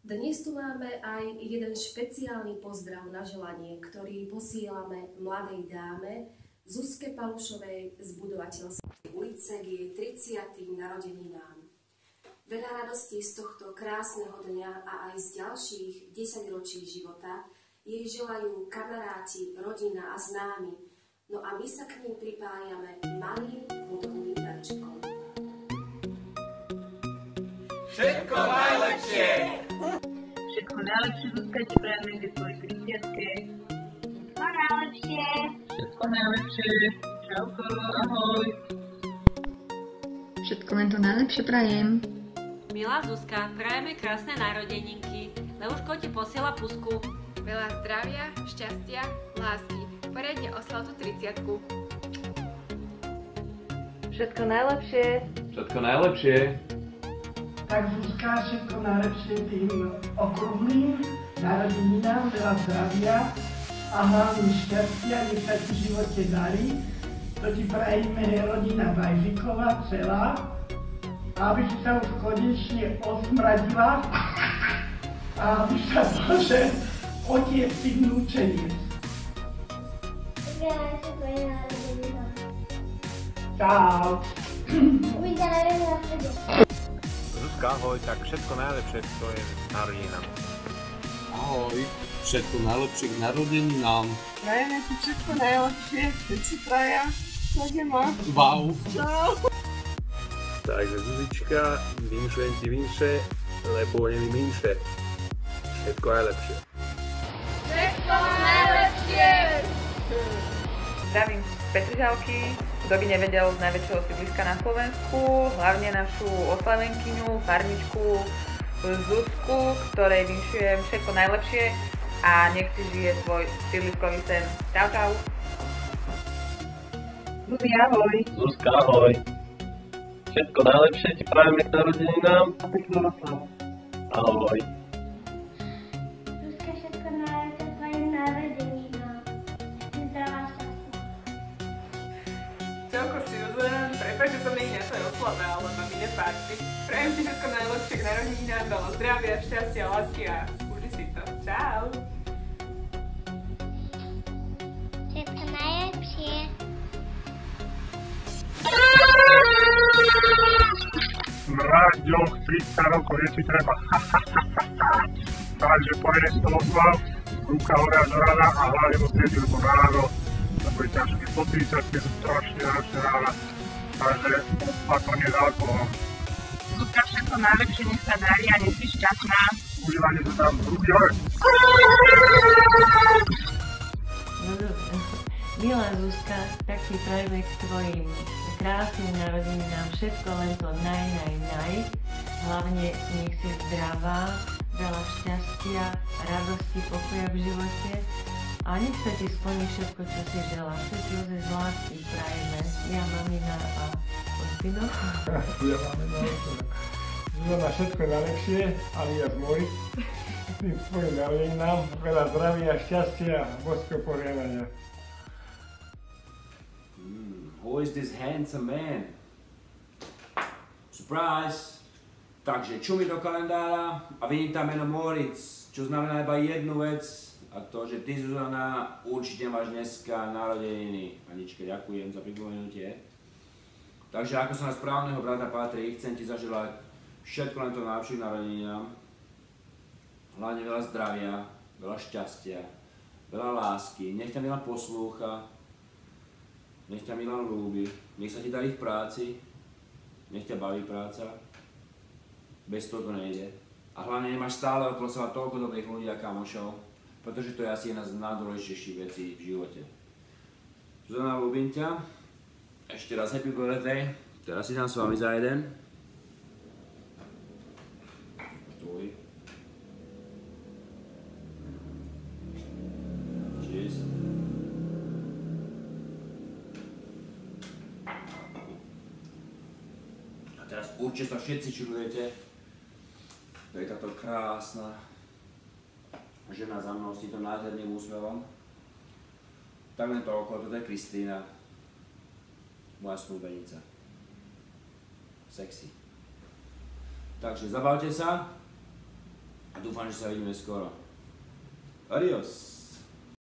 Dnes tu máme aj jeden špeciálny pozdrav na želanie, ktorý posielame mladej dáme Zuzke Palušovej z Budovateľskej ulice k jej 30. narodeninám. Veľa radostí z tohto krásneho dňa a aj z ďalších 10 ročí života jej želajú kamaráti, rodina a známi, no a my sa k nim pripájame malým hudobným darčekom. Všetko najlepšie! Všetko najlepšie, Zuzka, ti prajeme k tvojej 30-ke. Všetko najlepšie. Všetko najlepšie. Čauko, ahoj. Všetko len to najlepšie prajem. Milá Zuzka, prajeme krásne narodeninky. Leuško ti posiela pusku. Veľa zdravia, šťastia, lásky. Poriadne oslav tú 30-ku. Všetko najlepšie. Všetko najlepšie. Tak Zuzka, všetko najlepšie tým okrúhlým narodeninám, veľa zdravia a hlavne šťastia, nech sa ti v živote darí. To ti prajeme rodina Bajziková celá, aby si sa už konečne osmradila a aby sa môže otieť si vnúčeniec. Čau. Uvidíme na sebe. Zuzka, ahoj, tak všetko najlepšie k tvojim narodeninám. Ahoj, všetko najlepšie k narodeninám. Prajeme ti všetko najlepšie, keď si praja, tak je ma. Wow. Čau. Takže Zuzička, vinšujem ti vinše, lebo není minše. Všetko najlepšie. Všetko najlepšie! Zdravím z Petržalky. Kto by nevedel, z najväčšieho sídliska na Slovensku, hlavne našu oslavenkyňu, farmičku Zuzku, ktorej vinšujem všetko najlepšie a nech si žije svoj sídliskový sen. Čau, čau. Zuzi, ahoj. Zuzka, ahoj. Všetko najlepšie ti prajeme k narodeninám. A peknú oslavu. Ahoj. Zuzka, všetko najlepšie tvojim narodeninám. Zdravá šťastie. Čauko, Susan, prepáč, že som nie na tvojej oslave, ale ma mi nepáči. Prajem ti všetko najlepšie k narodeninám, veľa zdravia, šťastia, lásky a uži si to. Čau! Všetko najlepšie. Mráďo, 30 rokov, je ti treba. Takže pojedeš to oslav, ruka hore až rana a hlavne do sredi, lebo ráno to bude ťažké po 30, keď sú strašne náročné rána. Takže opatrne s alkoholom. Zuzka, všetko najlepšie, nech sa darí a nech si šťastná. Užívanie sa tam ruky hore. Milá Zuzka, tak ti prajeme k tvojim krásnym narodeninám všetko len to naj. Hlavne nech si zdravá, veľa šťastia, radosti, pokoja v živote a nech sa ti splní všetko, čo si želáš. Všetko z lásky prajeme. Ja, mamina a Ostino. Ja mamina a Ostino. Zuzana, všetko najlepšie, alias môj. Tým svojim narodeninám veľa zdravia, šťastia a božského poriadania. Who is this handsome man? Surprise! Takže čumi do kalendára a vidím tam meno Moritz, čo znamená iba jednu vec, a to, že ty, Zuzana, určite máš dneska narodeniny. Aničke, ďakujem za pripomenutie. Takže ako sa na správneho brata patrí, chcem ti zaželať všetko len to najlepšie k narodeninám. Hlavne veľa zdravia, veľa šťastia, veľa lásky, nech ťa Milan poslúcha, nech ťa Milan ľúbi, nech sa ti darí v práci, nech ťa baví práca. Bez toho to nejde. A hlavne nemáš stále okolo seba toľko dobrých ľudí a kamošov, pretože to je asi jedna z najdôležitejších vecí v živote. Zuzana, ľúbim ťa. Ešte raz happy birthday. Teraz si dám s vami za jeden. Tvoj. Cheers. A teraz určite sa všetci čudujete. To je táto krásna žena za mnou s týmto nádherným úsmevom. Tak len toľko, toto je Kristýna. Moja snúbenica. Sexy. Takže zabavte sa a dúfam, dúfam, že sa vidíme skoro. Adios.